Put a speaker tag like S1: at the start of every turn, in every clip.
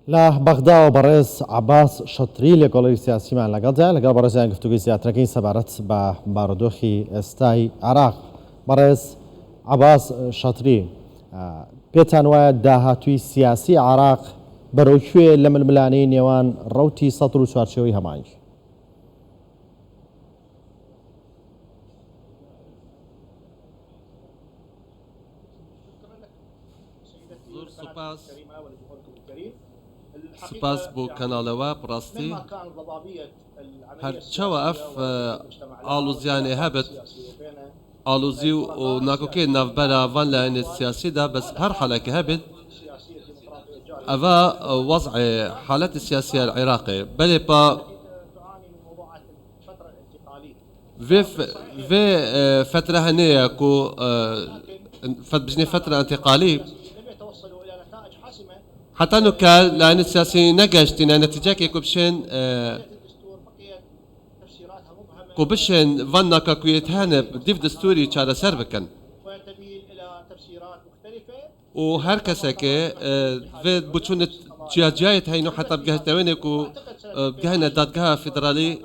S1: لا بغدا وبرز عباس شطری لگولی سیاسی من لگده لگل برز این گفتگوی زیادترین سبارت با بارودوخی استای عراق برز عباس شطری پێتان وایە داهاتووی سیاسی عراق بەرەوکوێ لە ململانەی نێوان ڕەوتی سەدر و چوارچێوەی هەمانگ.
S2: سپاس بۆ کەناڵەوە بڕاستی هەرچەوە ئەف ئالوزیانێ هەبێت ئالوزی و ناکۆکێ ناوبەرە ڤان لایەنێ سیاسیدا بەس هەر حالەکە هەبێت ئەڤە وەضع حالەتی سیاسی العێراقێ بەلێ با في فترة هنية كو بجني فترة انتقالية حتى انه كان لان السياسي نقشت ان نتيجة كو بشين كو بشين فانا كاكويت هانب ديف دستوري تشارة سربكن وهر كساكي في بوتشون جايت هينو حتى بجهتويني كو بجهنا دادجها فيدرالي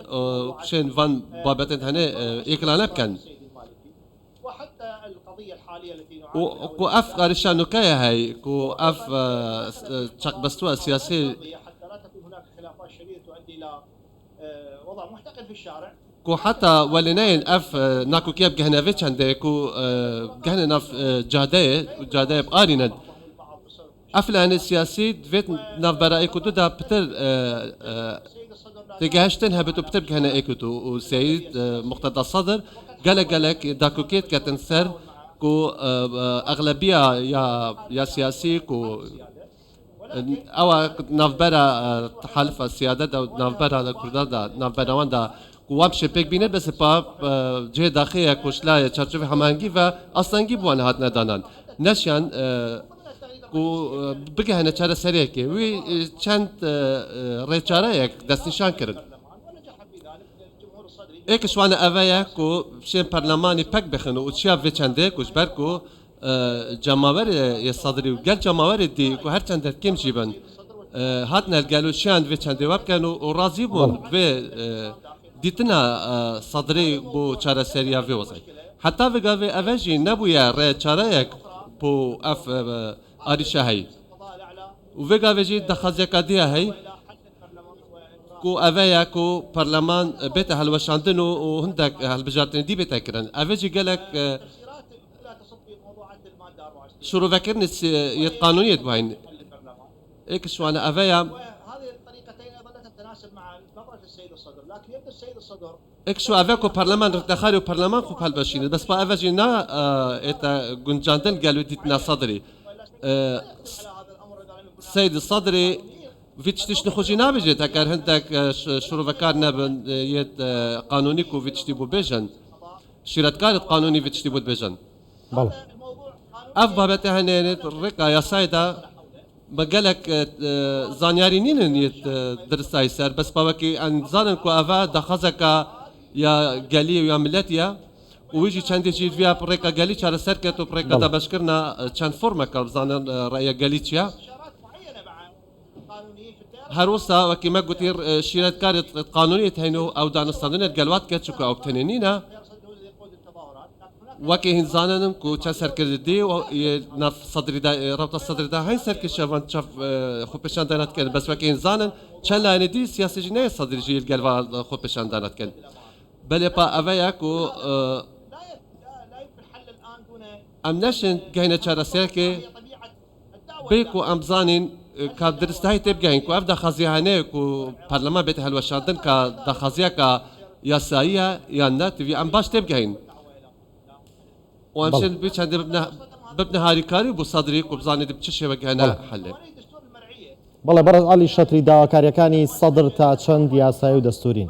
S2: بشين فان بابتن هنا إقلالب كان وكو اف غارشان نكاية هاي كو اف شق بستوى السياسي
S3: حتى لا تكون هناك خلافات شديدة تؤدي الى وضع محتقن في الشارع
S2: كو حتى ولنين اف ناكو كيب جهنافيتش عندي كو جهنا ناف جاداي بقارنة افلان السياسي دفيت ناف برائي كو دا بتر تجهشتن هبتو بتر جهنا ايكوتو وسيد مقتدى الصدر قالك داكوكيت كتنسر كو اغلبيه يا سياسي كو او نافبرا تحالف السياده او نافبرا كردادا نافبرا وندا كو وامشي بيك بينه بس با جهه داخليه كوشلا تشارشوف همانجي اصلا جيبوان هاتنا دانان نشان كو بقى هنا تشارة سريكي وي چند ريتشاريك دستنشان كرن ایک شوانه اویا کو شین پارلمانی پک بخنو و چیا وچنده کوش برکو جماور یصدری و گل جماور دی کو هر چند کم جیبن هات نلگلو شان وچنده وب کنو و راضی بون و دیتنا صدری بو چاره سریا ویوزای حتی وگاوی اوجی نبویا ر چاره یک بو اف آریشه هی و وگاوی جی دخازی کدیه هی كو أفايا كو برلمان بيت هالوشاندن وهندك هالبجارتين دي بيتكرن أفاجي قالك شرو فكرني يتقانونية بهين إيك شو أنا أفايا
S3: هذه الطريقتين ايضا لا تتناسب مع نظرة السيد الصدر لكن يبدو السيد الصدر
S2: إيك شو أفايا كو برلمان دخاري وبرلمان كو هالبشين بس با أفاجي نا إتا جنجاندن قالوا ديتنا صدري السيد الصدري فيتش تشتي خوجينا بيجي تكر هندك شروع كارنا يد قانوني كو فيتش تيبو بيجن شيرات كارت قانوني فيتش تيبو بيجن
S1: بله
S2: اف بابته هنين رقا يا سايدا بقالك زانياري نين يت درساي سر بس بابكي ان زانن كو افا دخزك يا قالي يا ملتيا ويجي چند جيت فيها بريكا قالي على سركه بريكا دا بشكرنا چند فورما كار زانن رايا قاليتشيا هروسا وكما قلت شيرات كارت قانونية هينو أو دانستانين الجلوات كتشوكو أو بتنينينا وكي هنزانن كو تشسر كردي ونف صدري دا ربط الصدر دا هاي سر كشافان شاف خو بشان دانات كن بس وكي هنزانن شان لاني دي سياسي جناية صدري جي الجلوا خو بشان دانات كن بل با أفيا كو أم نشن جاينا شارع سيركي بيكو أمزانين كدرست هاي تبقى إنكو أفدا خزيانة كو برلمان بيت هالوشاندن كدا خزيا كا ياسايا يا نات في أم باش تبقى إن وأمشي بيش عند ببنا هاري كاري بصدري كوبزاني دبتشي وجهنا حل
S1: بله برز علی شطری داواکاریەکانی سەدر تا چەند یاسایی و دەستورین.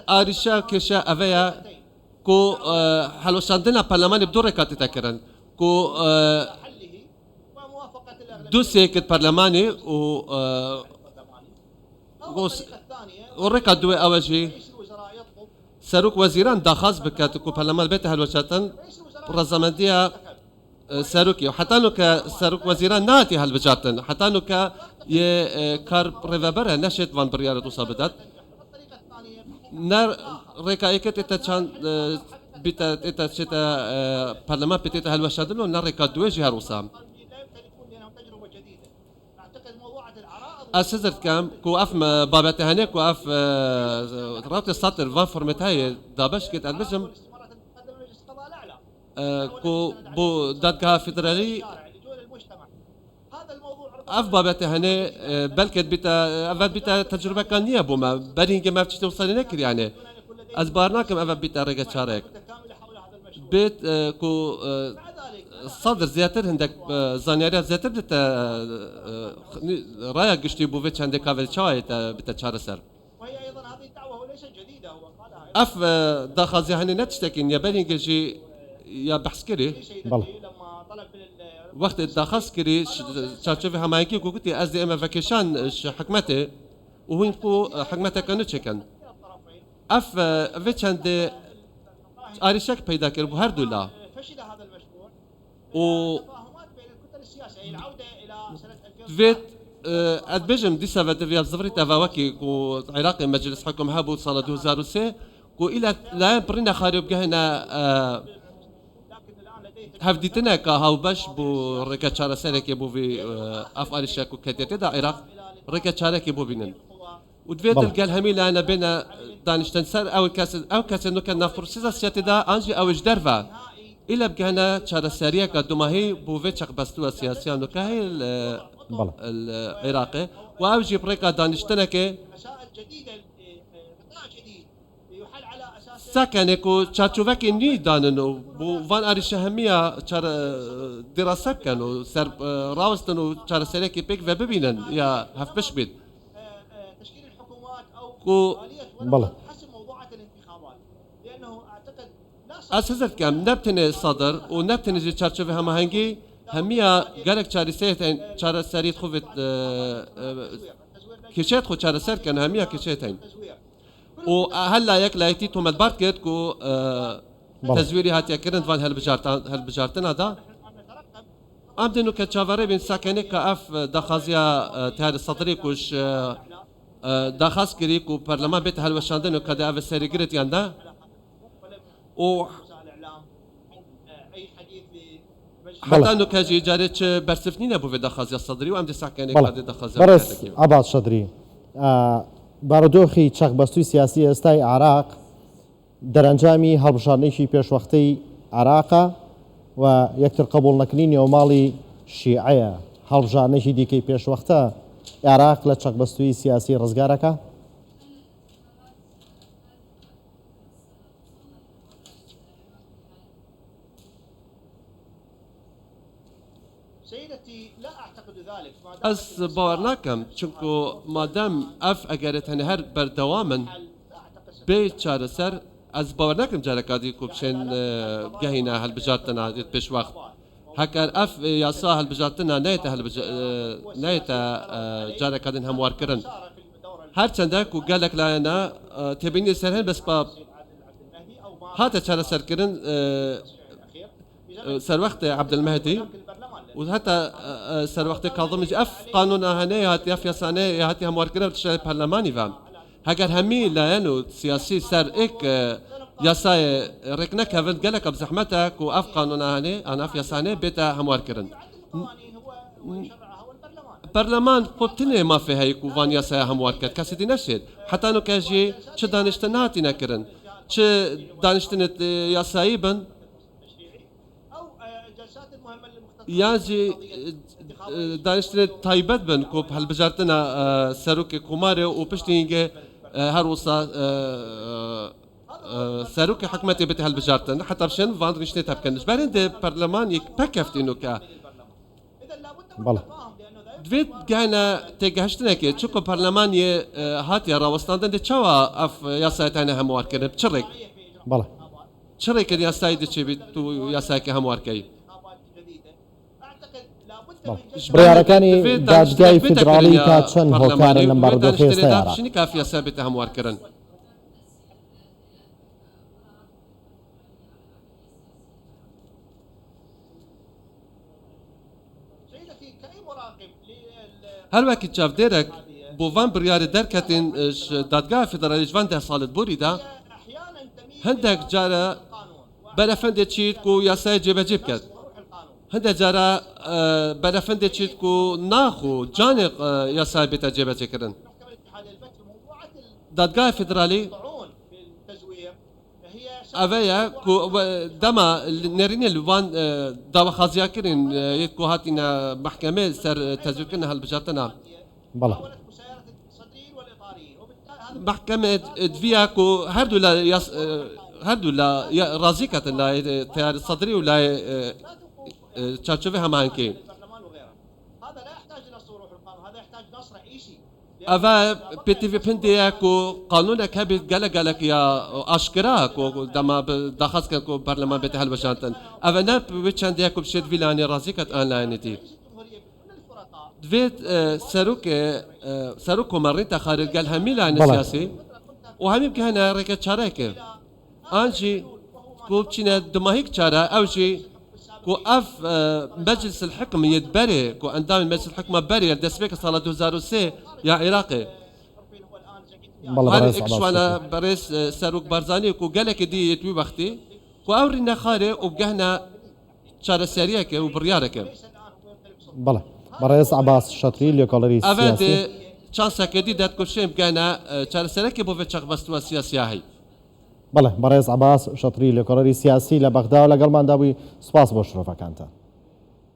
S2: آريشا كشا أفيا كو حلوشاندنا برلمان بدور كاتي تكرن كو دو سيكت برلماني و وريكا دوي أوجي سروك وزيران داخاز بكات كو برلمان بيت هالوجاتن رزمندية ساروكي وحتى انه كساروك وزيران ناتي هالبجاتن حتى انه ك كار ريفابر نشت فان بريارة توصابدات نار ريكا ايكت اتشان بيتا اتشتا برلمان بيتا هالوجاتن ونار ريكا دويجي هالوسام أسزرت كام كو أف بابات هناك كو أف رابط السطر فان فورمت هاي دابش كت ألبسم كو بو دادكها فيدرالي أف بابات هنا بلكت بيتا تجربة كانية بوما برينج ما بتشتي توصل نكر يعني أزبارناكم أف بيتا رجع شارك بيت كو صدر زياتر هندك زانياريات زياتر بتا رايا قشتي بوفيتش عندك كافل شاي بتا شارسر
S3: وهي ايضا هذه الدعوه وليست جديده هو قالها
S2: اف داخل زهني نتشتكين يا بني جي يا بحسكري
S3: لما طلب من
S2: وقت الداخسكري شافي همايكي كوكتي از دي ام فاكيشان حكمته وين كو حكمته كانت شكن اف فيتش عند اريشك بيدا كربو هر دولا
S3: فشل هذا المشروع
S2: و
S3: تفاهمات بين الكتل السياسيه العوده الى سنه 2000
S2: فيت ادبجم دي سافت في الزفري تفاوكي كو عراقي مجلس حكم هابو صال 2003 كو الى لا برينا خارب جهنا
S3: لكن الان لديه
S2: هفديتنا كهاو باش بو ريكا تشارا سالك يبو في افعال شاكو كتير دا عراق ريكا تشارا يبو بينن ودفيت
S1: بلى.
S2: القال هميلا انا بين دانشتن سر او كاس انه كان فرصه سياتي دا انجي او جدرفا الى بقانا تشارا ساريا قدما هي بو فيتشق بستوا سياسيا انه كهي
S1: بلى.
S2: العراقي واوجي بريكا دانشتنك
S3: مسائل جديده قطاع جديد يحل على اساس
S2: ساكنكو تشاتشوفاكي ني داننو بو فان اريش اهميه تشار دراسه كانوا سر راوستنو تشار سلكي بيك وببينن يا هف بشبيت
S3: تشكيل الحكومات او
S2: كو
S3: اليه
S1: بلى.
S3: حسم موضوعات الانتخابات لانه اعتقد لا
S2: اساسا كم نبتني صدر ونبتني جي تشارشوفي هما هنجي همية قالك تشاري سيتين تشار سريت خوفت كيشات خو تشار سر كان همية كيشاتين
S3: تزوير
S2: وهلا ياك لايتيتو مدبارت كيت كو
S1: بلى.
S2: تزويري هاتيا كرنت فان هالبجارتن هذا أمدنو كتشافري بين ساكني كأف دخازيا تهاد الصدري كوش دخاز كريكو برلمان بيت هالوشاندنو كدا أف السري قريت ياندا و
S3: وسائل الاعلام اي حديث
S1: بلى.
S2: حتى انه كاجي جاريتش برسفنين ابو في دخازيا الصدري وامدي ساكني
S1: بلى.
S2: كدا دخازيا
S1: برس عباس شدري بارودۆخی چەقبەستووی سیاسی ئێستای عراق دەرەنجامی هەڵبژاردنێکی پێشوەختەی عراقە و یەکتر قبول نەکردنی نێوماڵی شیعەیە هەڵبژاردنێکی دیکەی پێشوەختە عراق لە چەقبەستووی سیاسی ڕزگارەکە.
S3: سيدتي لا اعتقد ذلك ما دام
S2: از باور ناکەم چونکو مادام اف ئەگەرێت هەنە هەر بەردەوامن
S3: اعتقد
S2: بي چارەسەر از باور ناکەم جارێکاتی کو بچێن گەهینە هەلبژارتنە دێت پێش وەخت هەکار ئەف یاسا هەلبژارتنە نایەتە جارێکاتن هەموارکردن
S3: صار في الدوره
S2: هەرچەندە و گەلێک لایەنە تێبینی سەر هەن بەس
S3: عبد المهدي او ما
S2: هاتە چارەسەرکردن
S3: الاخير
S2: سەر وەختی عەبدولمەهدی
S3: البرلمان
S2: وحتى سر وقت كاظم اف قانون هني هاتي اف يساني هاتي هم وركنا بتشتغل برلماني فهم هاجر همي لانه سياسي سر اك يساي ركنا كافن قالك بزحمتك واف قانون هني انا اف يساني بيتا هم وركرن
S3: القوانين هو يشرعها هو البرلمان
S2: برلمان قبتني ما في هيك وفان يساي هم وركت كاسدي نشد حتى انه كاجي تش دانشتناتي نكرن تش دانشتنت يساي بن
S3: او جلسات المهمه المختصه
S2: ياجي دانشتن تایبەت بن کو هەلبژارتنە سەرۆکی کومارێ و پشتینگە هەروسا سەرۆکی حکومەتی بێت هەلبژارتن حتا بشێن ڤاندریشتێ تەبکەنش بەرێندێ پەرلەمانێک پەکەفتینوکە
S3: اذا لابد من
S1: بلى.
S3: التفاهم لانه ذلك
S2: دوێت گایەنە تێگەهشتنێکی چووکە پەرلەمانیە هاتیە ڕاوەستاندن دێ چاوە ئەف یاسایەتانە هەموارکردن بچڕێک
S1: بەڵێ
S2: چڕێکە یاسایی دەچێت و یاسایەکە هەموارکەی
S3: انتخابات جديده اعتقد لابد من جلسه
S1: بڕیارەکانی دادگای فیدراالی تا چەند هۆکارن لەم بارودۆخی ئێستای عراق.
S2: شنی کافیە سەر بێتە هەموارکردن
S3: مراقب
S2: هر وقت جاف ديرك بوفان بريار دركتين دادگاه فدرالي جوان ده سالت بوري دا
S3: احيانا تميل
S2: هندك جارة
S3: القانون
S2: بلفند تشيت كو ياساي جيبه جيب كد
S3: وروح القانون
S2: هندك جارة بلفند تشيت كو ناخو جانق ياساي بيتا جيبه جيكرن
S3: محكمه الاتحاد الفتح موضوعات
S2: دادگاه فدرالي
S3: الطاعون في التزوير هي
S2: اویا کو دما نرینه لوان داوا خازیا کرین یک کو هاتینا محکمه سر تزویر کنه هالبجاتنا
S1: بله
S3: حاولت مسايره الصدريين والاطاريين وبالتالي هذا
S2: محکمه دفيا کو هردو لا يس هردو لا راضي كت لا تيار الصدري ولا تشاتشوفي هم هانكي
S3: البرلمان وغيره هذا لا يحتاج الى صروح القانون هذا يحتاج نص رئيسي
S2: اوه بيتي في بنديا کو قانونك هبت قالك يا اشكرا کو دما دخلت کو برلمان بيت هالبجاتن اوه نه بچندیا کو بشد ویلانی راضي كت آنلاين دي
S3: رئيس الجمهوريه بكل الفرقاء
S2: دويت سروك مرين تخارج قال هميل عن
S1: بلى.
S2: السياسي وهم كهنا ركت شراكه انجي كو بتشينا دماهيك شارع او شي كو اف مجلس الحكم يتبري كو اندام مجلس الحكم بري دسبيك صار 2003 يا عراقي
S3: عرفين هو الان زكي
S1: بله
S2: هل
S1: برئيس
S2: اكشوانا
S1: عباس
S2: بريس سروك برزاني كو قالك دي يتوي وقتي كو اورينا خاري وبقهنا شارع سريعك وبريارك
S3: ليس الان هو يمتلك سلطه
S1: بله برئيس عباس شطري ليكولري السياسي
S2: اوه چانسا کدی داد کوشیم بگنا چهار سره که بوده چق بستو سیاسی هایی
S1: بله برئيس عباس شطري ليكولري السياسي لبغداد ولقلمان داوي سباس بوشرفك انت